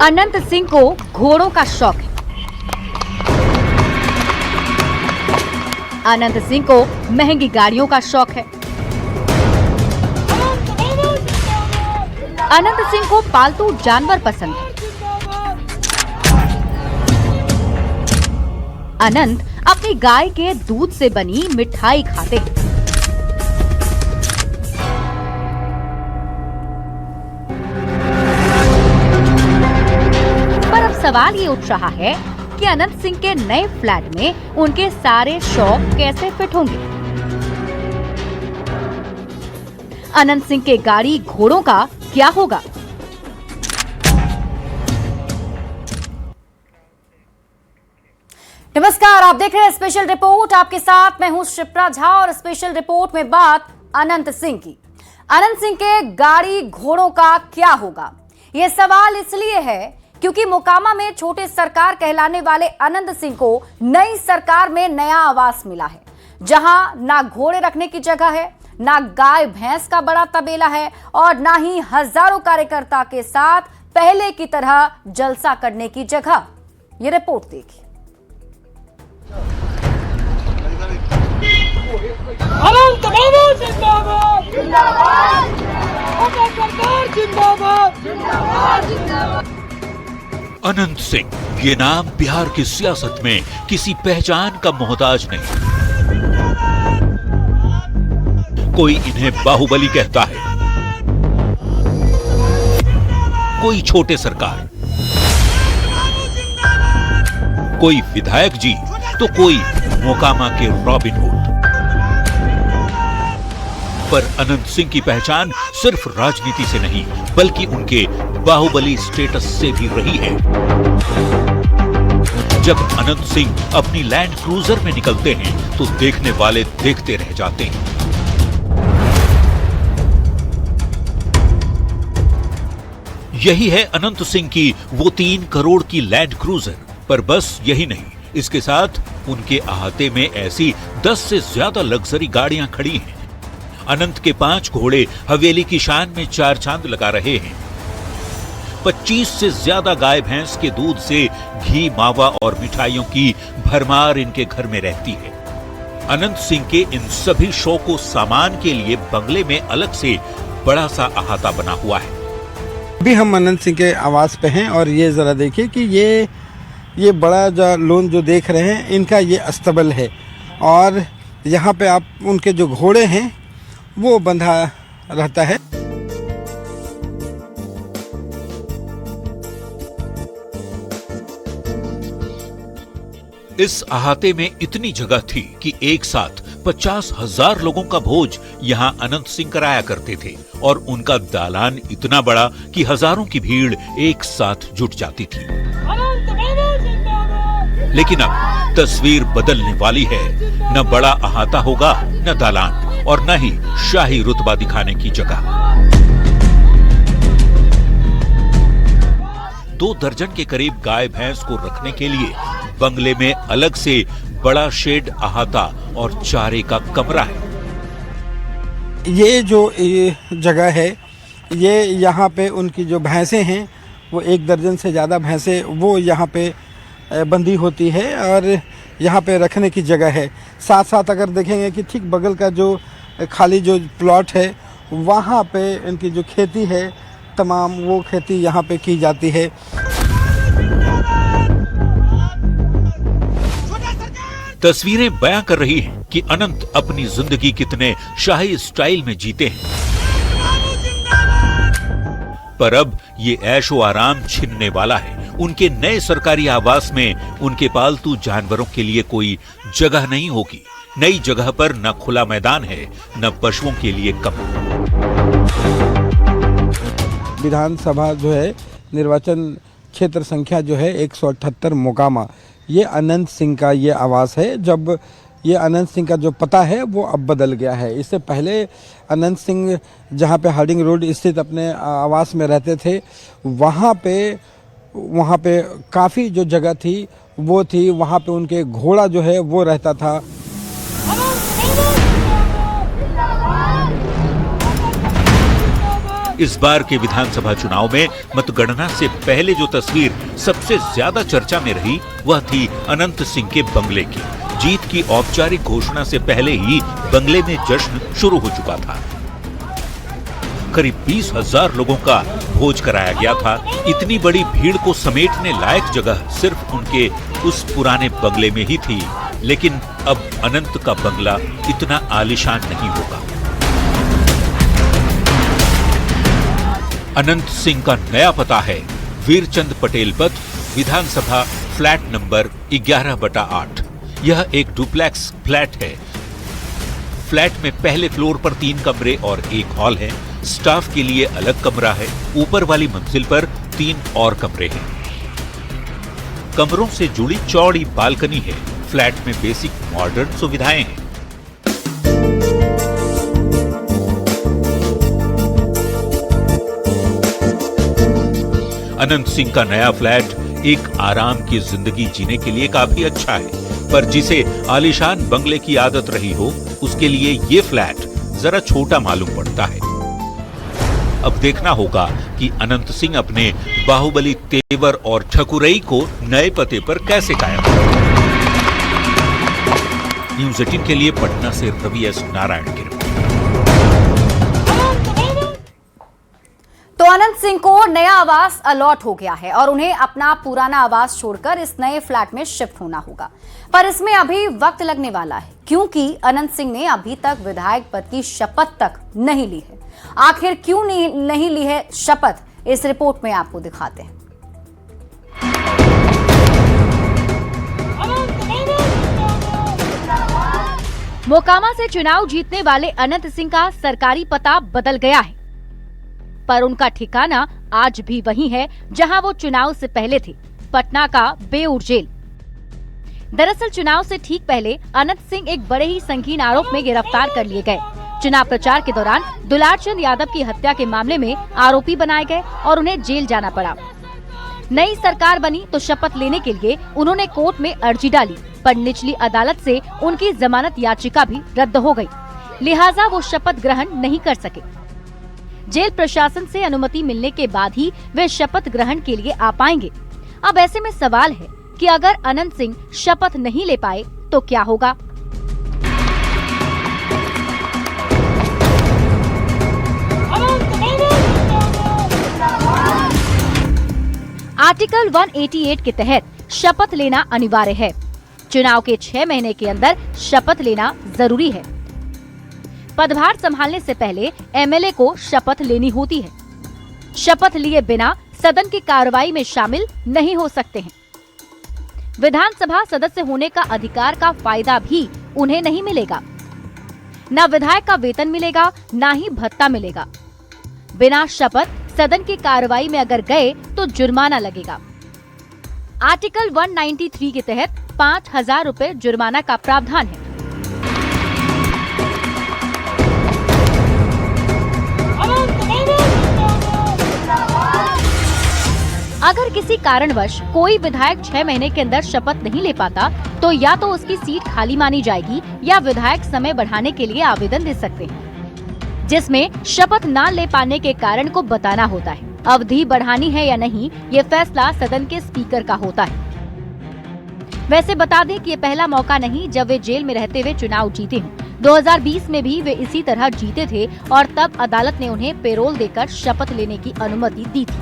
अनंत सिंह को घोड़ों का शौक है। अनंत सिंह को महंगी गाड़ियों का शौक है। अनंत सिंह को पालतू जानवर पसंद है। अनंत अपनी गाय के दूध से बनी मिठाई खाते हैं। पर अब सवाल ये उठ रहा है कि अनंत सिंह के नए फ्लैट में उनके सारे शौक कैसे फिट होंगे। अनंत सिंह के गाड़ी घोड़ों का क्या होगा? नमस्कार, आप देख रहे हैं स्पेशल रिपोर्ट। आपके साथ मैं हूं शिप्रा झा और स्पेशल रिपोर्ट में बात अनंत सिंह की। अनंत सिंह के गाड़ी घोड़ों का क्या होगा? यह सवाल इसलिए है क्योंकि मोकामा में छोटे सरकार कहलाने वाले अनंत सिंह को नई सरकार में नया आवास मिला है, जहां ना घोड़े रखने की जगह है, ना गाय भैंस का बड़ा तबेला है और ना ही हजारों कार्यकर्ता के साथ पहले की तरह जलसा करने की जगह। ये रिपोर्ट देखिए। अनंत बाबू जिंदाबाद जिंदाबाद, अनंत सरकार जिंदाबाद जिंदाबाद जिंदाबाद। अनंत सिंह, ये नाम बिहार की सियासत में किसी पहचान का मोहताज नहीं। कोई इन्हें बाहुबली कहता है, कोई छोटे सरकार, कोई विधायक जी तो कोई मोकामा के रॉबिन हुड। पर अनंत सिंह की पहचान सिर्फ राजनीति से नहीं बल्कि उनके बाहुबली स्टेटस से भी रही है। जब अनंत सिंह अपनी लैंड क्रूजर में निकलते हैं तो देखने वाले देखते रह जाते हैं। यही है अनंत सिंह की वो 3 करोड़ की लैंड क्रूजर। पर बस यही नहीं, इसके साथ उनके अहाते में ऐसी 10 से ज्यादा लग्जरी गाड़ियां खड़ी हैं। अनंत के 5 घोड़े हवेली की शान में 4 चांद लगा रहे हैं। 25 से ज्यादा गाय भैंस के दूध से घी, मावा और मिठाइयों की भरमार इनके घर में रहती है। अनंत सिंह के इन सभी शौकों सामान के लिए बंगले में अलग से बड़ा सा अहाता बना हुआ है। अभी हम अनंत सिंह के आवास पे हैं और ये जरा देखिए कि ये बड़ा जो लोन जो देख रहे हैं, इनका ये अस्तबल है और यहाँ पे आप उनके जो घोड़े हैं वो बंधा रहता है। इस अहाते में इतनी जगह थी कि एक साथ 50,000 लोगों का भोज यहाँ अनंत सिंह कराया करते थे और उनका दालान इतना बड़ा कि हजारों की भीड़ एक साथ जुट जाती थी। लेकिन अब तस्वीर बदलने वाली है। न बड़ा अहाता होगा, न दालान और न ही शाही रुतबा दिखाने की जगह। 2 दर्जन के करीब गाय भैंस को रखने के लिए बंगले में अलग से बड़ा शेड, अहाता और चारे का कमरा है। ये जो जगह है, ये यहाँ पे उनकी जो भैंसें हैं वो 1 दर्जन से ज़्यादा भैंसें वो यहाँ पे बंधी होती है और यहाँ पे रखने की जगह है। साथ साथ अगर देखेंगे कि ठीक बगल का जो खाली जो प्लॉट है वहाँ पे इनकी जो खेती है तमाम वो खेती यहाँ पे की जाती है। तस्वीरें बयां कर रही हैं कि अनंत अपनी जिंदगी कितने शाही स्टाइल में जीते हैं। पर अब ये ऐशो आराम छिनने वाला है। उनके नए सरकारी आवास में उनके पालतू जानवरों के लिए कोई जगह नहीं होगी। नई जगह पर न खुला मैदान है, न पशुओं के लिए कमरा। विधानसभा जो है निर्वाचन क्षेत्र संख्या जो है 178 मोकामा, ये अनंत सिंह का ये आवास है। जब ये अनंत सिंह का जो पता है वो अब बदल गया है। इससे पहले अनंत सिंह जहाँ पे हार्डिंग रोड स्थित अपने आवास में रहते थे वहाँ पे काफ़ी जो जगह थी वो थी, वहाँ पे उनके घोड़ा जो है वो रहता था। इस बार के विधानसभा चुनाव में मतगणना से पहले जो तस्वीर सबसे ज्यादा चर्चा में रही वह थी अनंत सिंह के बंगले की। जीत की औपचारिक घोषणा से पहले ही बंगले में जश्न शुरू हो चुका था। करीब 20,000 लोगों का भोज कराया गया था। इतनी बड़ी भीड़ को समेटने लायक जगह सिर्फ उनके उस पुराने बंगले में ही थी। लेकिन अब अनंत का बंगला इतना आलीशान नहीं होगा। अनंत सिंह का नया पता है वीरचंद पटेल पथ, विधानसभा, फ्लैट नंबर 11/8। यह एक डुप्लेक्स फ्लैट है। फ्लैट में पहले फ्लोर पर 3 कमरे और 1 हॉल है। स्टाफ के लिए अलग कमरा है। ऊपर वाली मंजिल पर 3 और कमरे हैं। कमरों से जुड़ी चौड़ी बालकनी है। फ्लैट में बेसिक मॉडर्न सुविधाएं हैं। अनंत सिंह का नया फ्लैट एक आराम की जिंदगी जीने के लिए काफी अच्छा है, पर जिसे आलीशान बंगले की आदत रही हो उसके लिए ये फ्लैट जरा छोटा मालूम पड़ता है। अब देखना होगा कि अनंत सिंह अपने बाहुबली तेवर और ठकुरई को नए पते पर कैसे कायम करें। न्यूज़ 18 के लिए पटना से रवि एस नारायण की रिपोर्ट। तो अनंत सिंह को नया आवास अलॉट हो गया है और उन्हें अपना पुराना आवास छोड़कर इस नए फ्लैट में शिफ्ट होना होगा। पर इसमें अभी वक्त लगने वाला है, क्योंकि अनंत सिंह ने अभी तक विधायक पद की शपथ तक नहीं ली है। आखिर क्यों नहीं ली है शपथ, इस रिपोर्ट में आपको दिखाते हैं। मोकामा से चुनाव जीतने वाले अनंत सिंह का सरकारी पता बदल गया है, पर उनका ठिकाना आज भी वही है जहां वो चुनाव से पहले थे, पटना का बेऊर जेल। दरअसल चुनाव से ठीक पहले अनंत सिंह एक बड़े ही संगीन आरोप में गिरफ्तार कर लिए गए। चुनाव प्रचार के दौरान दुलारचंद यादव की हत्या के मामले में आरोपी बनाए गए और उन्हें जेल जाना पड़ा। नई सरकार बनी तो शपथ लेने के लिए उन्होंने कोर्ट में अर्जी डाली, पर निचली अदालत से उनकी जमानत याचिका भी रद्द हो गई, लिहाजा वो शपथ ग्रहण नहीं कर सके। जेल प्रशासन से अनुमति मिलने के बाद ही वे शपथ ग्रहण के लिए आ पाएंगे। अब ऐसे में सवाल है कि अगर अनंत सिंह शपथ नहीं ले पाए तो क्या होगा। आर्टिकल 188 के तहत शपथ लेना अनिवार्य है। चुनाव के 6 महीने के अंदर शपथ लेना जरूरी है। पदभार संभालने से पहले एमएलए को शपथ लेनी होती है। शपथ लिए बिना सदन की कार्रवाई में शामिल नहीं हो सकते हैं। विधानसभा सदस्य होने का अधिकार का फायदा भी उन्हें नहीं मिलेगा। न विधायक का वेतन मिलेगा, न ही भत्ता मिलेगा। बिना शपथ सदन की कार्रवाई में अगर गए तो जुर्माना लगेगा। आर्टिकल 193 के तहत 5,000 रुपए जुर्माना का प्रावधान है। अगर किसी कारणवश कोई विधायक 6 महीने के अंदर शपथ नहीं ले पाता तो या तो उसकी सीट खाली मानी जाएगी या विधायक समय बढ़ाने के लिए आवेदन दे सकते हैं, जिसमें शपथ न ले पाने के कारण को बताना होता है। अवधि बढ़ानी है या नहीं, ये फैसला सदन के स्पीकर का होता है। वैसे बता दें कि ये पहला मौका नहीं जब वे जेल में रहते हुए चुनाव जीते हों। 2020 में भी वे इसी तरह जीते थे और तब अदालत ने उन्हें पेरोल देकर शपथ लेने की अनुमति दी थी।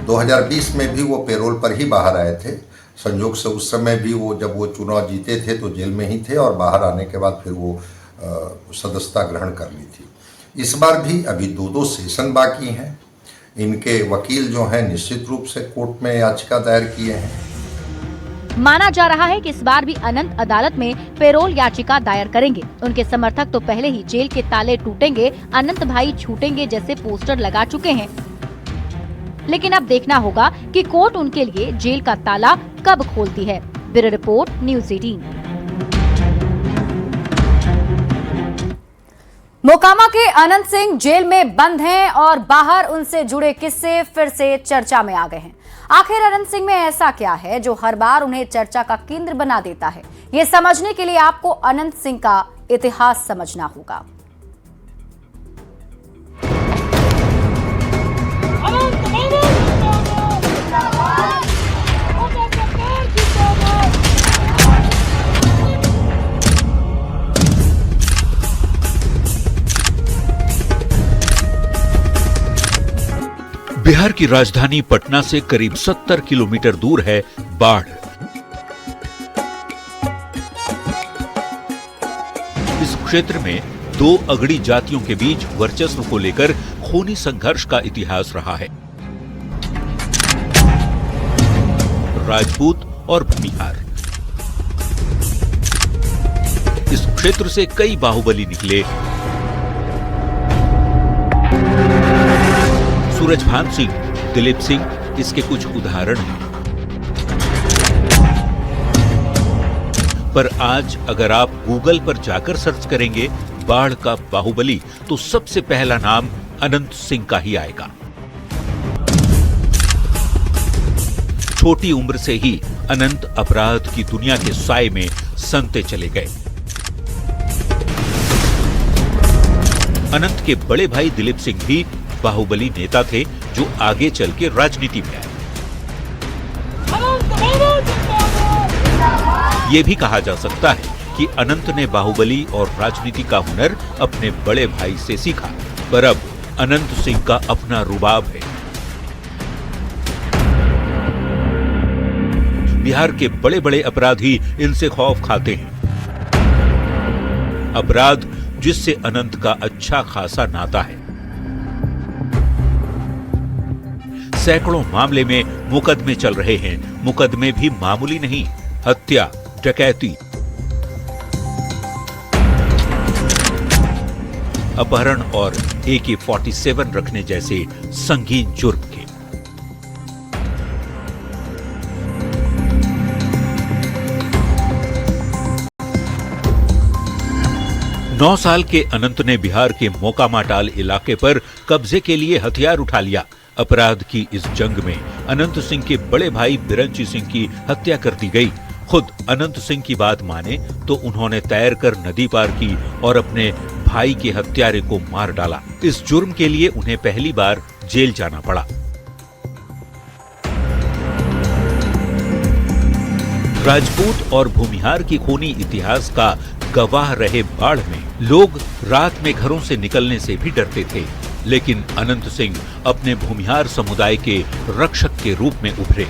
2020 में भी वो पेरोल पर ही बाहर आए थे। संयोग से उस समय भी वो जब वो चुनाव जीते थे तो जेल में ही थे और बाहर आने के बाद फिर वो सदस्यता ग्रहण कर ली थी। इस बार भी अभी 2 सेशन बाकी हैं। इनके वकील जो हैं निश्चित रूप से कोर्ट में याचिका दायर किए हैं। माना जा रहा है कि इस बार भी अनंत अदालत में पेरोल याचिका दायर करेंगे। उनके समर्थक तो पहले ही जेल के ताले टूटेंगे, अनंत भाई छूटेंगे जैसे पोस्टर लगा चुके हैं। लेकिन अब देखना होगा कि कोर्ट उनके लिए जेल का ताला कब खोलती है। Bureau report, news 18। मोकामा के अनंत सिंह जेल में बंद हैं और बाहर उनसे जुड़े किस्से फिर से चर्चा में आ गए हैं। आखिर अनंत सिंह में ऐसा क्या है जो हर बार उन्हें चर्चा का केंद्र बना देता है? ये समझने के लिए आपको अनंत सिंह का इतिहास समझना होगा। बिहार की राजधानी पटना से करीब 70 किलोमीटर दूर है बाढ़। इस क्षेत्र में दो अगड़ी जातियों के बीच वर्चस्व को लेकर खूनी संघर्ष का इतिहास रहा है। राजपूत और भूमिहार। इस क्षेत्र से कई बाहुबली निकले। सूरजभान सिंह, दिलीप सिंह इसके कुछ उदाहरण हैं। पर आज अगर आप गूगल पर जाकर सर्च करेंगे बाढ़ का बाहुबली, तो सबसे पहला नाम अनंत सिंह का ही आएगा। छोटी उम्र से ही अनंत अपराध की दुनिया के साए में संते चले गए। अनंत के बड़े भाई दिलीप सिंह भी बाहुबली नेता थे, जो आगे चल के राजनीति में आए। ये भी कहा जा सकता है कि अनंत ने बाहुबली और राजनीति का हुनर अपने बड़े भाई से सीखा, पर अब अनंत सिंह का अपना रुबाब है। बिहार के बड़े बड़े अपराधी इनसे खौफ खाते हैं। अपराध जिससे अनंत का अच्छा खासा नाता है। सैकड़ों मामले में मुकदमे चल रहे हैं। मुकदमे भी मामूली नहीं, हत्या, डकैती, अपहरण और AK-47 रखने जैसे संगीन जुर्म के। नौ साल के अनंत ने बिहार के मोकामाटाल इलाके पर कब्जे के लिए हथियार उठा लिया। अपराध की इस जंग में अनंत सिंह के बड़े भाई बिरंची सिंह की हत्या कर दी गई। खुद अनंत सिंह की बात माने तो उन्होंने तैरकर नदी पार की और अपने भाई के हत्यारे को मार डाला। इस जुर्म के लिए उन्हें पहली बार जेल जाना पड़ा। राजपूत और भूमिहार की खूनी इतिहास का गवाह रहे बाढ़ में लोग रात में घरों से निकलने से भी डरते थे, लेकिन अनंत सिंह अपने भूमिहार समुदाय के रक्षक के रूप में उभरे।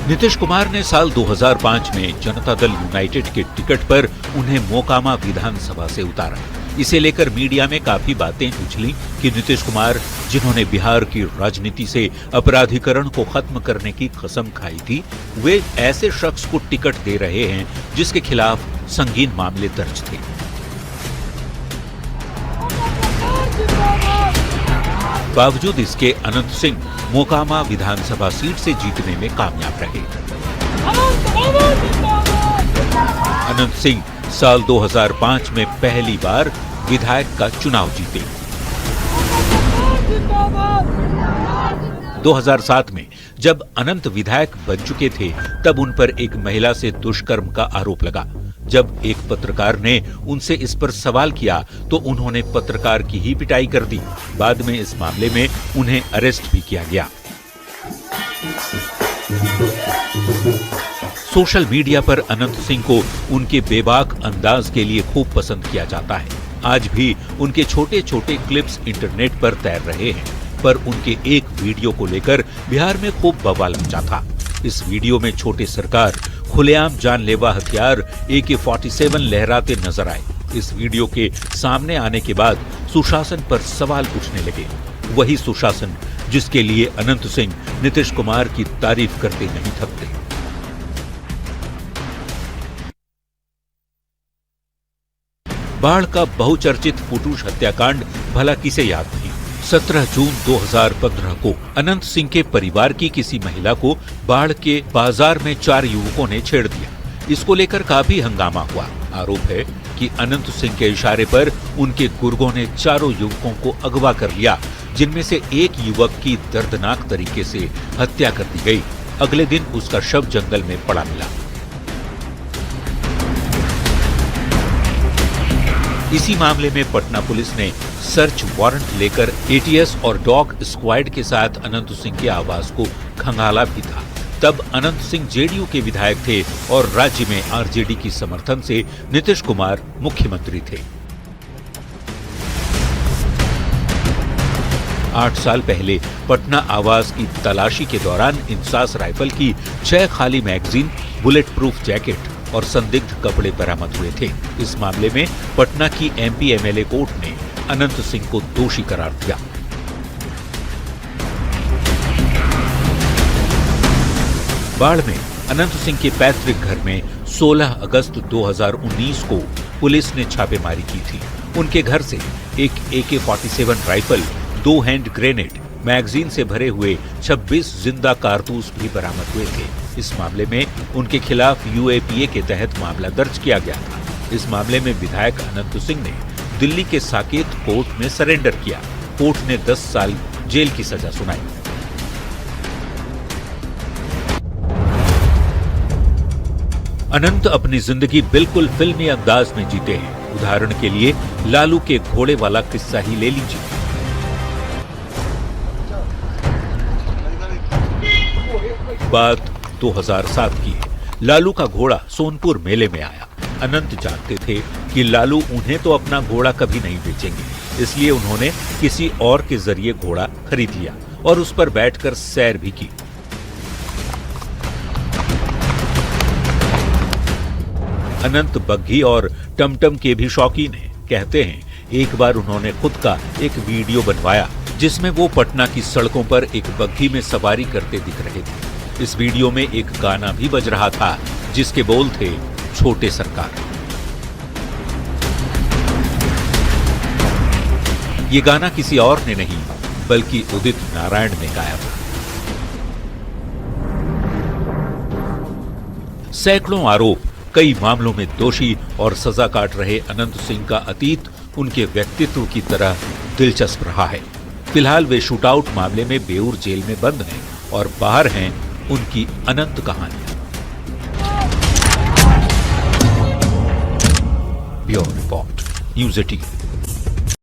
नीतीश कुमार ने साल 2005 में जनता दल यूनाइटेड के टिकट पर उन्हें मोकामा विधानसभा से उतारा। इसे लेकर मीडिया में काफी बातें उछली कि नीतीश कुमार, जिन्होंने बिहार की राजनीति से अपराधीकरण को खत्म करने की कसम खाई थी, वे ऐसे शख्स को टिकट दे रहे हैं जिसके खिलाफ संगीन मामले दर्ज थे। बावजूद इसके अनंत सिंह मोकामा विधानसभा सीट से जीतने में कामयाब रहे। अनंत सिंह साल 2005 में पहली बार विधायक का चुनाव जीते। 2007 में जब अनंत विधायक बन चुके थे, तब उन पर एक महिला से दुष्कर्म का आरोप लगा। जब एक पत्रकार ने उनसे इस पर सवाल किया तो उन्होंने पत्रकार की ही पिटाई कर दी। बाद में इस मामले में उन्हें अरेस्ट भी किया गया। सोशल मीडिया पर अनंत सिंह को उनके बेबाक अंदाज के लिए खूब पसंद किया जाता है। आज भी उनके छोटे छोटे क्लिप्स इंटरनेट पर तैर रहे हैं, पर उनके एक वीडियो को लेकर बिहार में खूब बवाल मचा था। इस वीडियो में छोटे सरकार खुलेआम जानलेवा हथियार AK-47 लहराते नजर आए। इस वीडियो के सामने आने के बाद सुशासन पर सवाल उठने लगे। वही सुशासन जिसके लिए अनंत सिंह नीतीश कुमार की तारीफ करते नहीं थकते। बाढ़ का बहुचर्चित फुटूश हत्याकांड भला किसे याद नहीं। 17 जून 2015 को अनंत सिंह के परिवार की किसी महिला को बाढ़ के बाजार में 4 युवकों ने छेड़ दिया। इसको लेकर काफी हंगामा हुआ। आरोप है कि अनंत सिंह के इशारे पर उनके गुर्गों ने चारों युवकों को अगवा कर लिया, जिनमें से एक युवक की दर्दनाक तरीके से हत्या कर दी गई। अगले दिन उसका शव जंगल में पड़ा मिला। इसी मामले में पटना पुलिस ने सर्च वारंट लेकर ATS और डॉग स्क्वाड के साथ अनंत सिंह के आवास को खंगाला भी था। तब अनंत सिंह JDU के विधायक थे और राज्य में RJD की समर्थन से नीतीश कुमार मुख्यमंत्री थे। 8 साल पहले पटना आवास की तलाशी के दौरान इंसास राइफल की 6 खाली मैगजीन, बुलेट प्रूफ जैकेट और संदिग्ध कपड़े बरामद हुए थे। इस मामले में पटना की एमपी एमएलए कोर्ट ने अनंत सिंह को दोषी करार दिया। बाढ़ में अनंत सिंह के पैतृक घर में 16 अगस्त 2019 को पुलिस ने छापेमारी की थी। उनके घर से एक AK-47 rifle, 2 hand grenade, magazine से भरे हुए 26 जिंदा कारतूस भी बरामद हुए थे। इस मामले में उनके खिलाफ UAPA के तहत मामला दर्ज किया गया था। इस मामले में विधायक अनंत सिंह ने दिल्ली के साकेत कोर्ट में सरेंडर किया। कोर्ट ने 10 साल जेल की सजा सुनाई। अनंत अपनी जिंदगी बिल्कुल फिल्मी अंदाज में जीते हैं। उदाहरण के लिए लालू के घोड़े वाला किस्सा ही ले लीजिए। बात 2007 की है। लालू का घोड़ा सोनपुर मेले में आया। अनंत जानते थे कि लालू उन्हें तो अपना घोड़ा कभी नहीं बेचेंगे, इसलिए उन्होंने किसी और के जरिए घोड़ा खरीद लिया और उस पर बैठकर सैर भी की। अनंत बग्घी और टमटम के भी शौकीन हैं। कहते हैं एक बार उन्होंने खुद का एक वीडियो बनवाया जिसमें वो पटना की सड़कों पर एक बग्घी में सवारी करते दिख रहे थे। इस वीडियो में एक गाना भी बज रहा था जिसके बोल थे, छोटे सरकार। ये गाना किसी और ने नहीं बल्कि उदित नारायण ने गाया था। सैकड़ों आरोप, कई मामलों में दोषी और सजा काट रहे अनंत सिंह का अतीत उनके व्यक्तित्व की तरह दिलचस्प रहा है। फिलहाल वे शूटआउट मामले में बेऊर जेल में बंद हैं और बाहर हैं उनकी अनंत कहानियां। Bureau report, news 18।